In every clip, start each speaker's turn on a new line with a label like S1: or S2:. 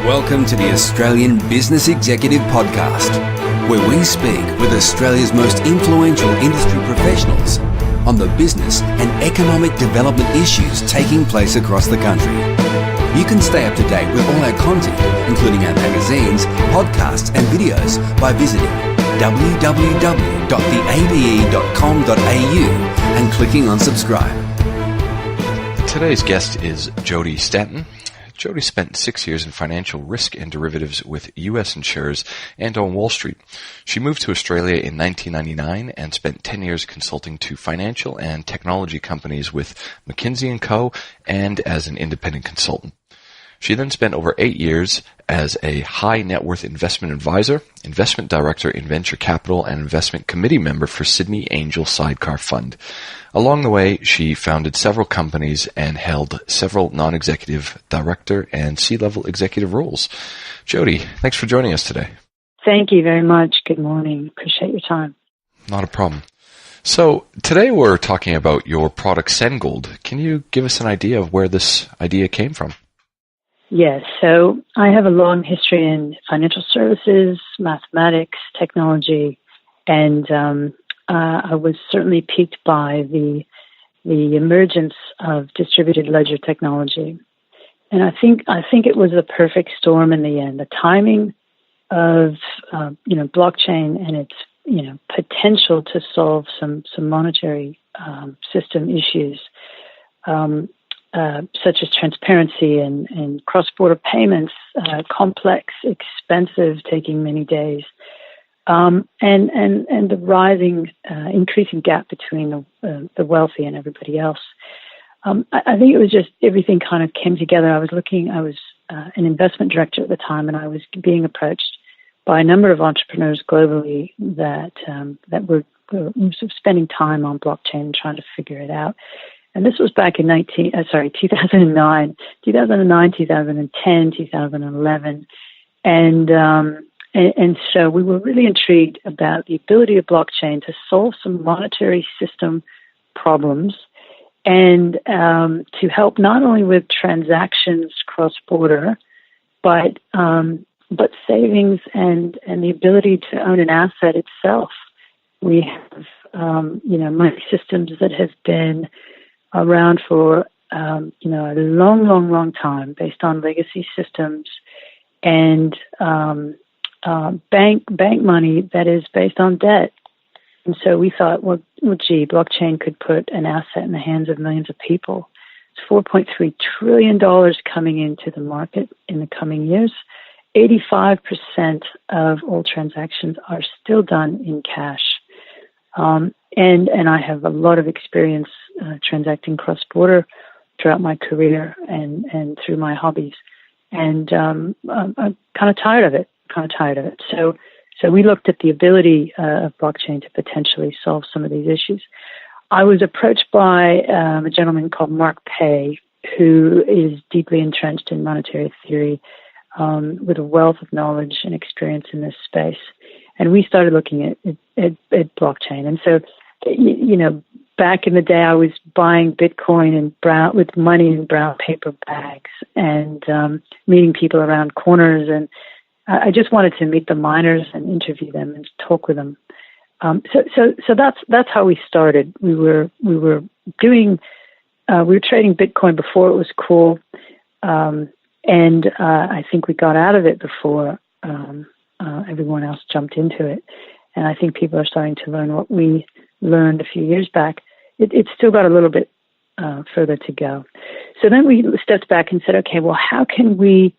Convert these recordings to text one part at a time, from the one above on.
S1: Welcome to the Australian Business Executive Podcast, where we speak with Australia's most influential industry professionals on the business and economic development issues taking place across the country. You can stay up to date with all our content, including our magazines, podcasts and videos, by visiting www.theabe.com.au and clicking on subscribe.
S2: Today's guest is Jodi Stanton. Jodi spent 6 years in financial risk and derivatives with U.S. insurers and on Wall Street. She moved to Australia in 1999 and spent 10 years consulting to financial and technology companies with McKinsey & Co. and as an independent consultant. She then spent over 8 years as a high net worth investment advisor, investment director in venture capital, and investment committee member for Sydney Angel Sidecar Fund. Along the way, she founded several companies and held several non-executive director and C-level executive roles. Jodi, thanks for joining us today.
S3: Thank you very much. Good morning. Appreciate your time.
S2: Not a problem. So today we're talking about your product SendGold. Can you give us an idea of where this idea came from?
S3: Yes. So I have a long history in financial services, mathematics, technology, and I was certainly piqued by the emergence of distributed ledger technology. And I think it was the perfect storm in the end. The timing of blockchain and its potential to solve some monetary system issues. Such as transparency and cross-border payments, complex, expensive, taking many days, and the rising, increasing gap between the wealthy and everybody else. I think it was just everything kind of came together. I was an investment director at the time, and I was being approached by a number of entrepreneurs globally that were sort of spending time on blockchain and trying to figure it out. And this was back in 2009, 2010, 2011. And so we were really intrigued about the ability of blockchain to solve some monetary system problems and to help not only with transactions cross-border, but savings and the ability to own an asset itself. We have, money systems that have been around for a long time, based on legacy systems and bank money that is based on debt. And so we thought, blockchain could put an asset in the hands of millions of people. It's $4.3 trillion coming into the market in the coming years. 85% of all transactions are still done in cash. And I have a lot of experience transacting cross-border throughout my career and through my hobbies. And I'm kind of tired of it. So we looked at the ability of blockchain to potentially solve some of these issues. I was approached by a gentleman called Mark Pei, who is deeply entrenched in monetary theory with a wealth of knowledge and experience in this space. And we started looking at blockchain. And so, back in the day, I was buying Bitcoin with money in brown paper bags and meeting people around corners. And I just wanted to meet the miners and interview them and talk with them. So that's how we started. We were trading Bitcoin before it was cool, and I think we got out of it before everyone else jumped into it. And I think people are starting to learn what we learned a few years back. It's still got a little bit further to go. So then we stepped back and said, okay, well, how can we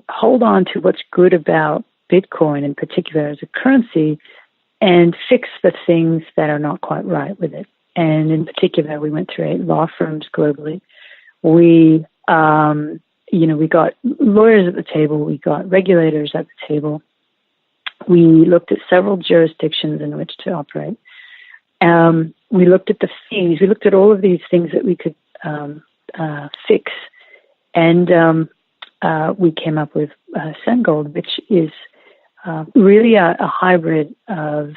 S3: hold on to what's good about Bitcoin in particular as a currency and fix the things that are not quite right with it? And in particular, we went through 8 law firms globally. We got lawyers at the table. We got regulators at the table. We looked at several jurisdictions in which to operate. We looked at the fees. We looked at all of these things that we could fix. And we came up with SendGold, which is really a hybrid of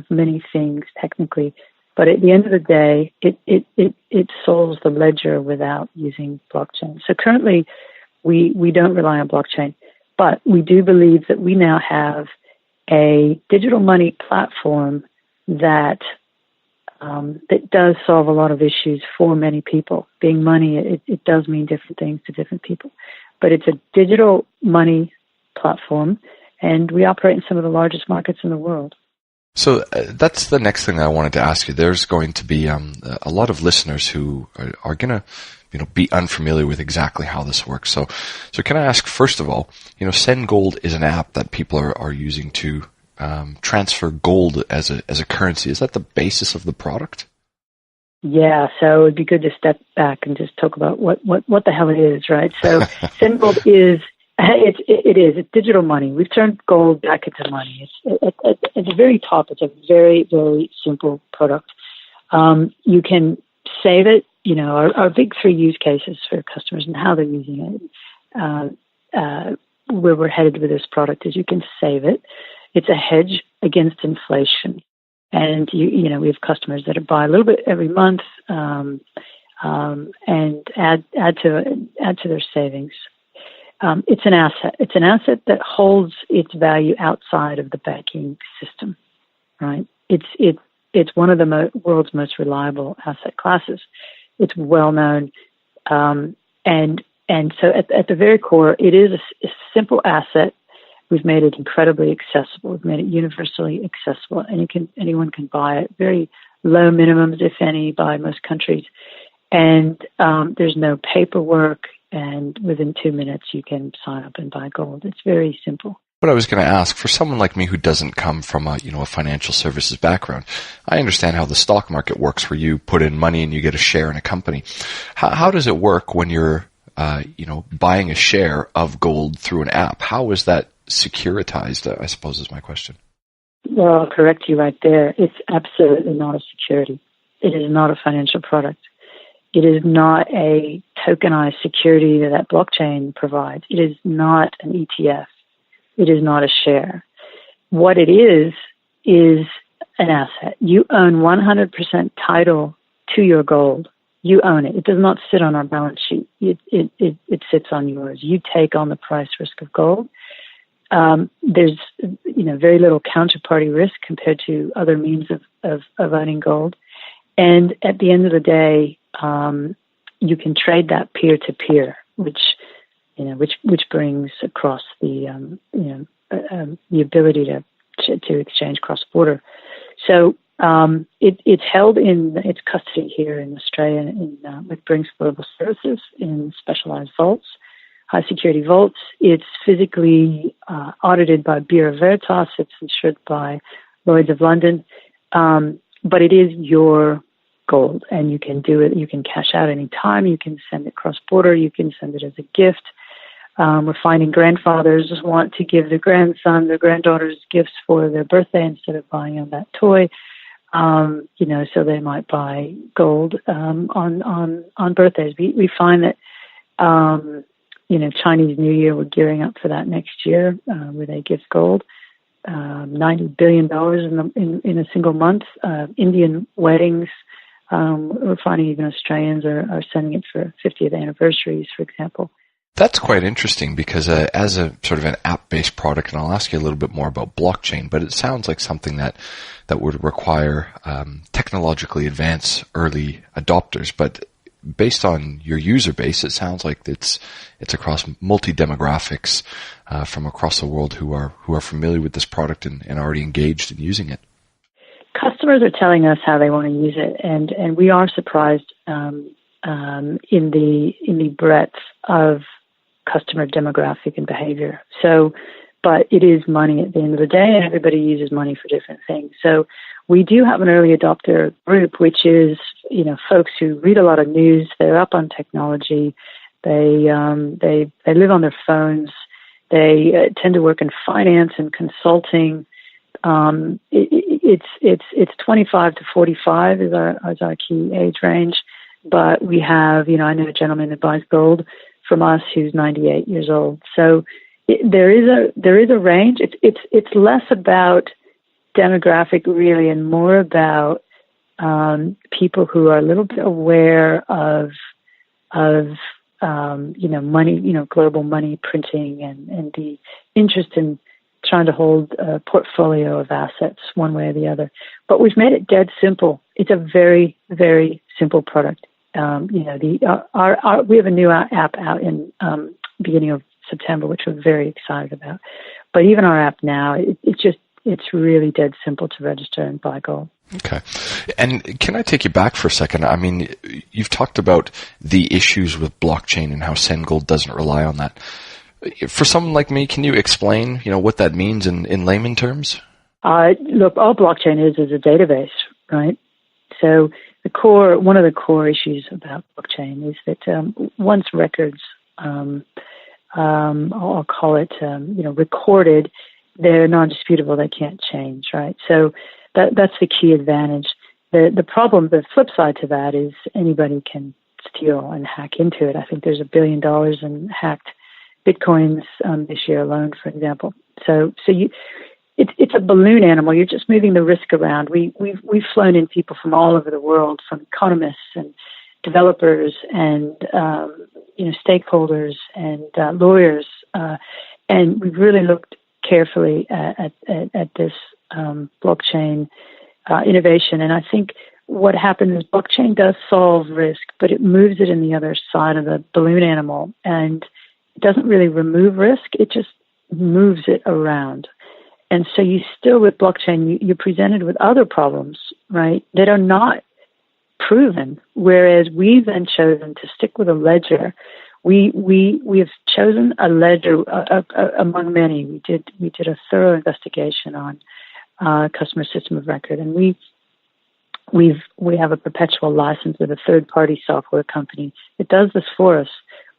S3: many things technically. But at the end of the day, it solves the ledger without using blockchain. So currently, We don't rely on blockchain, but we do believe that we now have a digital money platform that that does solve a lot of issues for many people. Being money, it does mean different things to different people, but it's a digital money platform, and we operate in some of the largest markets in the world.
S2: So that's the next thing I wanted to ask you. There's going to be a lot of listeners who are going to be unfamiliar with exactly how this works. So can I ask, first of all, SendGold is an app that people are using to transfer gold as a currency. Is that the basis of the product?
S3: Yeah, so it'd be good to step back and just talk about what the hell it is, right? So SendGold is it's digital money. We've turned gold back into money. It's at the very top. It's a very, very simple product. You can save it. Our big three use cases for customers and how they're using it, where we're headed with this product is you can save it. It's a hedge against inflation. And, we have customers that buy a little bit every month and add to their savings. It's an asset. It's an asset that holds its value outside of the banking system, right? It's one of the world's most reliable asset classes. It's well known, and so at the very core, it is a simple asset. We've made it incredibly accessible. We've made it universally accessible, and anyone can buy it. Very low minimums, if any, by most countries, and there's no paperwork. And within 2 minutes, you can sign up and buy gold. It's very simple.
S2: But I was going to ask, for someone like me who doesn't come from a financial services background, I understand how the stock market works, where you put in money and you get a share in a company. How does it work when you're, buying a share of gold through an app? How is that securitized, I suppose is my question.
S3: Well, I'll correct you right there. It's absolutely not a security. It is not a financial product. It is not a tokenized security that blockchain provides. It is not an ETF. It is not a share. What it is an asset. You own 100% title to your gold. You own it. It does not sit on our balance sheet. It sits on yours. You take on the price risk of gold. There's very little counterparty risk compared to other means of owning gold. And at the end of the day, you can trade that peer to peer, which brings across the ability to exchange cross border. So it's held in its custody here in Australia with Brinks Global Services in specialized vaults, high security vaults. It's physically audited by Bureau Veritas. It's insured by Lloyd's of London, but it is your gold, and you can do it. You can cash out any time. You can send it cross border. You can send it as a gift. We're finding grandfathers want to give their grandson, their granddaughters gifts for their birthday instead of buying them that toy. So they might buy gold on birthdays. We find that Chinese New Year, we're gearing up for that next year, where they give gold. $90 billion in a single month. Indian weddings. We're finding even Australians are sending it for 50th anniversaries, for example.
S2: That's quite interesting because as a sort of an app-based product, and I'll ask you a little bit more about blockchain, but it sounds like something that would require technologically advanced early adopters. But based on your user base, it sounds like it's across multi-demographics from across the world who are familiar with this product and already engaged in using it.
S3: Customers are telling us how they want to use it, and we are surprised in the breadth of customer demographic and behavior. So, but it is money at the end of the day, and everybody uses money for different things. So we do have an early adopter group, which is, folks who read a lot of news. They're up on technology. They live on their phones. They tend to work in finance and consulting. It's 25 to 45 is our key age range. But we have, I know a gentleman that buys gold from us who's 98 years old. So there is a range. It's less about demographic really, and more about people who are a little bit aware of money, global money printing and the interest in trying to hold a portfolio of assets one way or the other. But we've made it dead simple. It's a very, very simple product. We have a new app out in beginning of September, which we're very excited about. But even our app now, it's really dead simple to register and buy gold.
S2: Okay. And can I take you back for a second? I mean, you've talked about the issues with blockchain and how SendGold doesn't rely on that. For someone like me, can you explain, what that means in layman terms?
S3: Look, all blockchain is a database, right? So one of the core issues about blockchain is that once records, I'll call it, recorded, they're non-disputable. They can't change, right? So that's the key advantage. The problem, the flip side to that is anybody can steal and hack into it. I think there's $1 billion in hacked Bitcoins this year alone, for example. So it's a balloon animal. You're just moving the risk around. We've flown in people from all over the world, from economists and developers and stakeholders and lawyers, and we've really looked carefully at this blockchain innovation. And I think what happens is blockchain does solve risk, but it moves it in the other side of the balloon animal, and it doesn't really remove risk. It just moves it around. And so you still, with blockchain, you're presented with other problems, right, that are not proven, whereas we've then chosen to stick with a ledger. We have chosen a ledger among many. We did a thorough investigation on customer system of record, and we have a perpetual license with a third-party software company that does this for us.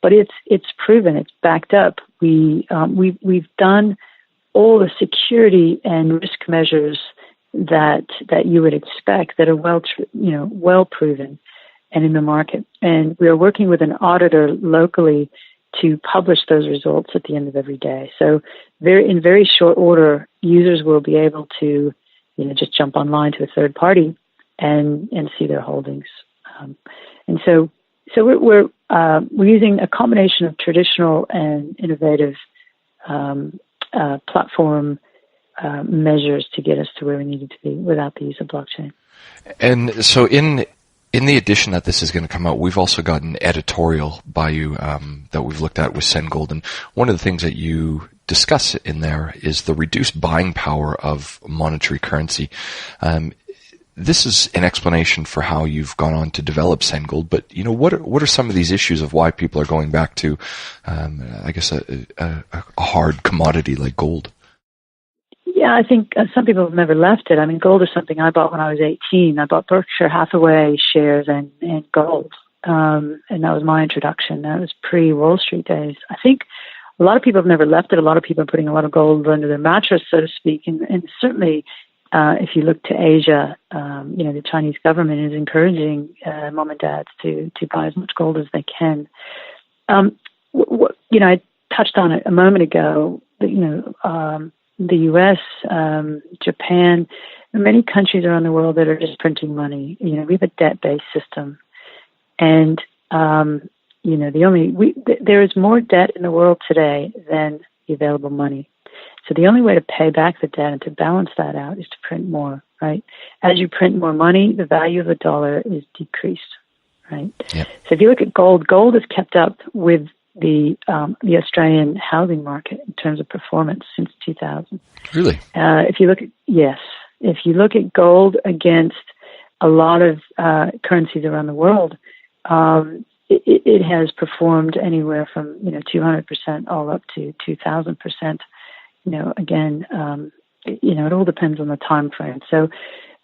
S3: But it's proven, it's backed up. We've done all the security and risk measures that you would expect that are well proven and in the market. And we are working with an auditor locally to publish those results at the end of every day. So in very short order, users will be able to just jump online to a third party and see their holdings. And so we're using a combination of traditional and innovative platform measures to get us to where we needed to be without the use of blockchain.
S2: And so in the edition that this is going to come out, we've also got an editorial by you that we've looked at with SendGold. And one of the things that you discuss in there is the reduced buying power of monetary currency. This is an explanation for how you've gone on to develop SendGold, but what are some of these issues of why people are going back to, I guess, a hard commodity like gold?
S3: Yeah, I think some people have never left it. I mean, gold is something I bought when I was 18. I bought Berkshire Hathaway shares and gold, and that was my introduction. That was pre-Wall Street days. I think a lot of people have never left it. A lot of people are putting a lot of gold under their mattress, so to speak, and certainly. If you look to Asia, the Chinese government is encouraging mom and dads to buy as much gold as they can. I touched on it a moment ago. The U.S., Japan, and many countries around the world that are just printing money. We have a debt-based system, and there is more debt in the world today than the available money. So the only way to pay back the debt and to balance that out is to print more, right? As you print more money, the value of the dollar is decreased, right? Yep. So if you look at gold has kept up with the Australian housing market in terms of performance since 2000.
S2: Really?
S3: If you look at gold against a lot of currencies around the world, it has performed anywhere from 200% all up to 2,000%. Again, it all depends on the time frame. So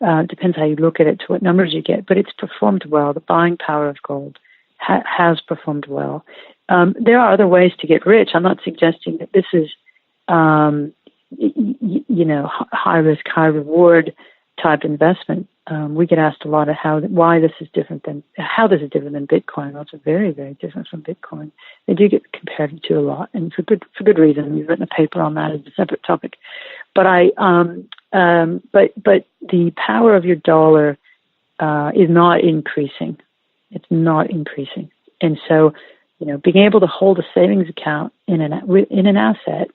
S3: it depends how you look at it to what numbers you get. But it's performed well. The buying power of gold has performed well. There are other ways to get rich. I'm not suggesting that this is, high risk, high reward type investment. We get asked a lot of how this is different than Bitcoin. Well, it's very, very different from Bitcoin. They do get compared to a lot, and for good reason. We've written a paper on that as a separate topic. But but the power of your dollar is not increasing. It's not increasing, and so being able to hold a savings account in an asset,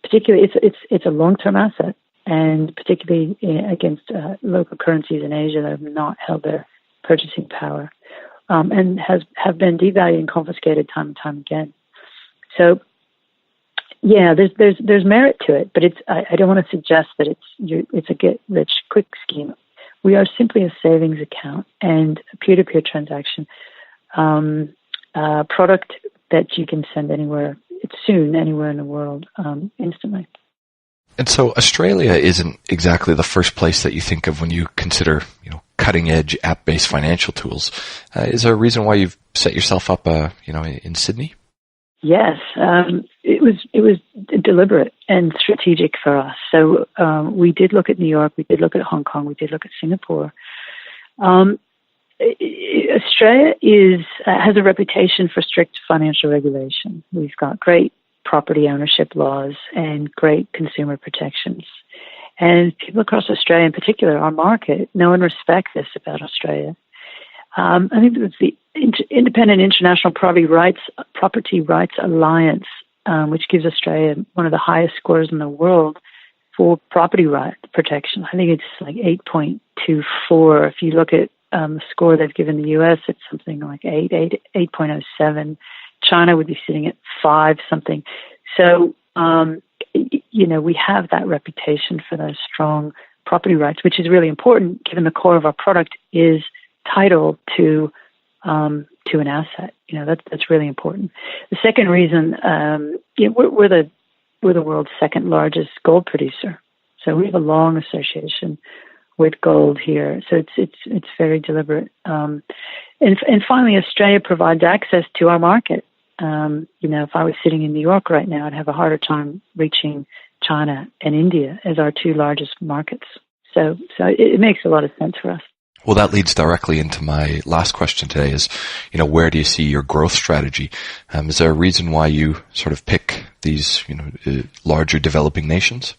S3: particularly it's a long-term asset, and particularly against local currencies in Asia that have not held their purchasing power, and have been devalued and confiscated time and time again. So, yeah, there's merit to it, but I don't want to suggest that it's a get-rich-quick scheme. We are simply a savings account and a peer-to-peer transaction product that you can send anywhere in the world, instantly.
S2: And so Australia isn't exactly the first place that you think of when you consider, cutting-edge app-based financial tools. Is there a reason why you've set yourself up, in Sydney?
S3: Yes, it was deliberate and strategic for us. So we did look at New York, we did look at Hong Kong, we did look at Singapore. Australia has a reputation for strict financial regulation. We've got great property ownership laws and great consumer protections. And people across Australia, in particular, our market, know and respect this about Australia. I think it was the Independent International Property Rights Alliance, which gives Australia one of the highest scores in the world for property right protection. I think it's like 8.24. If you look at the score they've given the U.S., it's something like 8.07. China would be sitting at 5 something. So, we have that reputation for those strong property rights, which is really important given the core of our product is title to an asset. That's really important. The second reason, we're the world's second largest gold producer, so we have a long association with gold here. So it's very deliberate. And finally, Australia provides access to our market. If I was sitting in New York right now, I'd have a harder time reaching China and India as our 2 largest markets. So it makes a lot of sense for us.
S2: Well, that leads directly into my last question today is, where do you see your growth strategy? Is there a reason why you sort of pick these, larger developing nations?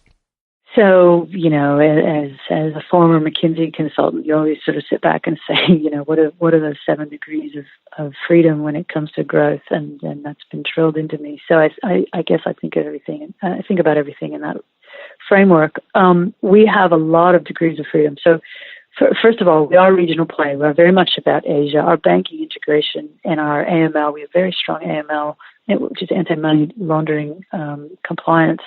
S3: So, as a former McKinsey consultant, you always sort of sit back and say, what are those 7 degrees of freedom when it comes to growth? And that's been drilled into me. So I guess I think about everything in that framework. We have a lot of degrees of freedom. So first of all, we are a regional play. We're very much about Asia. Our banking integration and our AML, we have very strong AML, which is anti-money laundering compliance.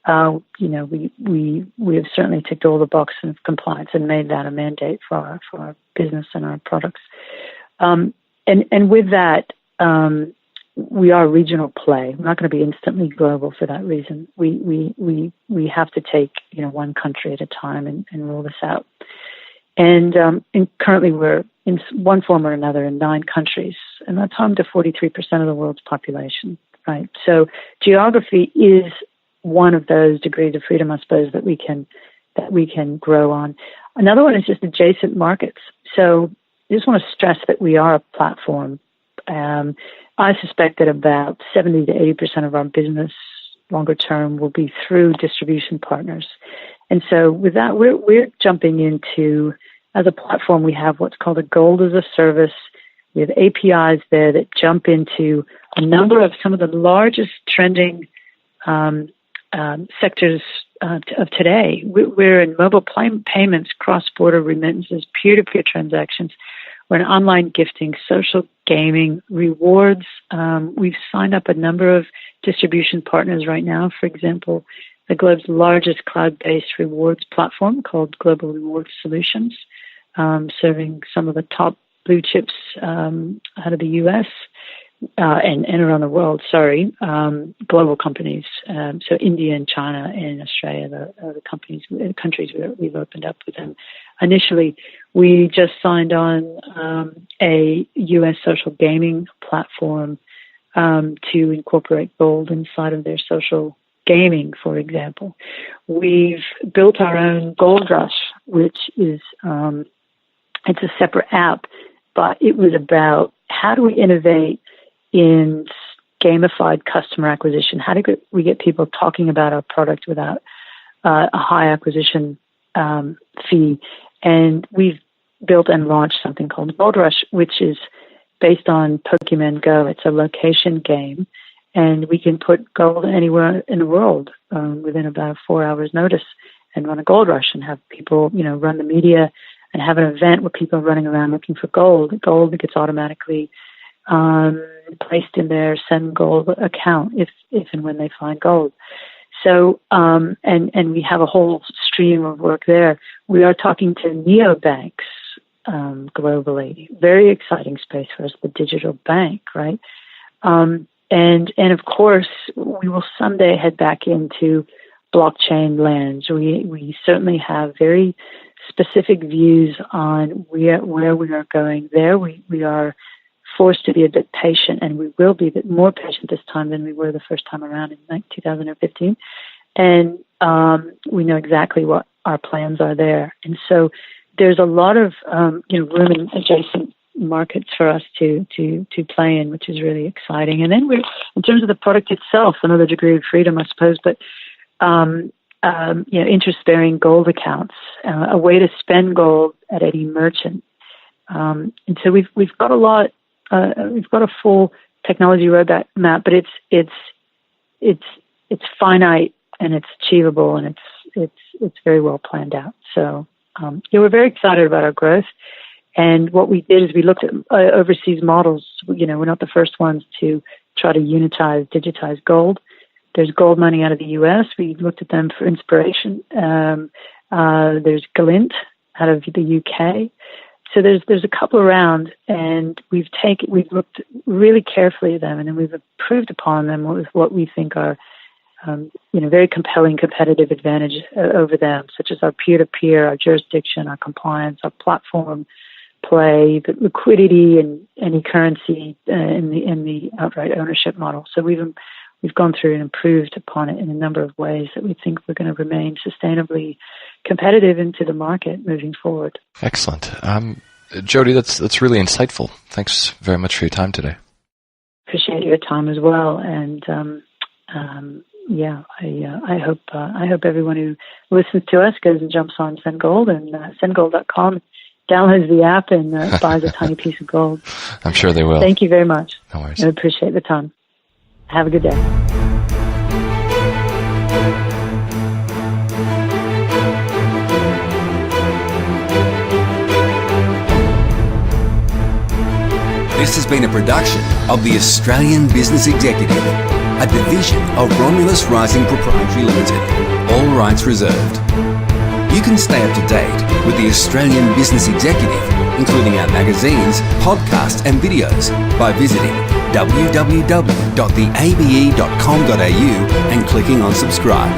S3: We have certainly ticked all the boxes of compliance and made that a mandate for our business and our products. And with that, we are a regional play. We're not going to be instantly global for that reason. We have to take one country at a time and roll this out. And currently we're in one form or another in 9 countries, and that's home to 43% of the world's population. Right. So geography is one of those degrees of freedom, I suppose, that we can grow on. Another one is just adjacent markets. So I just want to stress that we are a platform. I suspect that about 70 to 80% of our business longer term will be through distribution partners. And so with that, we're jumping into, as a platform, we have what's called a gold as a service. We have APIs there that jump into a number of some of the largest trending sectors of today. We're in mobile payments, cross-border remittances, peer-to-peer transactions. We're in online gifting, social gaming, rewards. We've signed up a number of distribution partners right now. For example, the globe's largest cloud-based rewards platform called Global Reward Solutions, serving some of the top blue chips out of the U.S. And around the world, global companies. So India and China and Australia are the countries we've opened up with them. Initially, we just signed on a U.S. social gaming platform to incorporate gold inside of their social gaming, for example. We've built our own Gold Rush, which is it's a separate app, but it was about how do we innovate in gamified customer acquisition? How do we get people talking about our product without a high acquisition fee? And we've built and launched something called Gold Rush, which is based on Pokemon Go. It's a location game, and we can put gold anywhere in the world within about 4 hours' notice, and run a gold rush and have people, run the media and have an event where people are running around looking for gold. Gold gets automatically placed in their SendGold account if and when they find gold. So, and we have a whole stream of work there. We are talking to neobanks globally. Very exciting space for us, the digital bank, right? And of course, we will someday head back into blockchain lands. We certainly have very specific views on where we are going there. We are forced to be a bit patient, and we will be a bit more patient this time than we were the first time around in 2015. And we know exactly what our plans are there. And so there's a lot of room in adjacent markets for us to play in, which is really exciting. And then we're, in terms of the product itself, another degree of freedom, I suppose, but interest-bearing gold accounts, a way to spend gold at any merchant. And so we've got a lot. We've got a full technology roadmap, but it's finite and it's achievable, and it's very well planned out. So we're very excited about our growth. And what we did is we looked at overseas models. We're not the first ones to try to digitize gold. There's gold mining out of the U.S. We looked at them for inspiration. There's Glint out of the U.K. So there's a couple around, and we've looked really carefully at them, and then we've improved upon them with what we think are very compelling competitive advantage over them, such as our peer-to-peer, our jurisdiction, our compliance, our platform play, the liquidity, and any currency in the outright ownership model. So we've gone through and improved upon it in a number of ways that we think we're going to remain sustainably competitive into the market moving forward.
S2: Excellent. Jodi, that's really insightful. Thanks very much for your time today.
S3: Appreciate your time as well. And I hope everyone who listens to us goes and jumps on SendGold and SendGold.com, downloads the app, and buys a tiny piece of gold.
S2: I'm sure they will.
S3: Thank you very much.
S2: No worries.
S3: I appreciate the time. Have a good day.
S1: This has been a production of the Australian Business Executive, a division of Romulus Rising Proprietary Limited. All rights reserved. You can stay up to date with the Australian Business Executive, including our magazines, podcasts and videos, by visiting www.theabe.com.au and clicking on subscribe.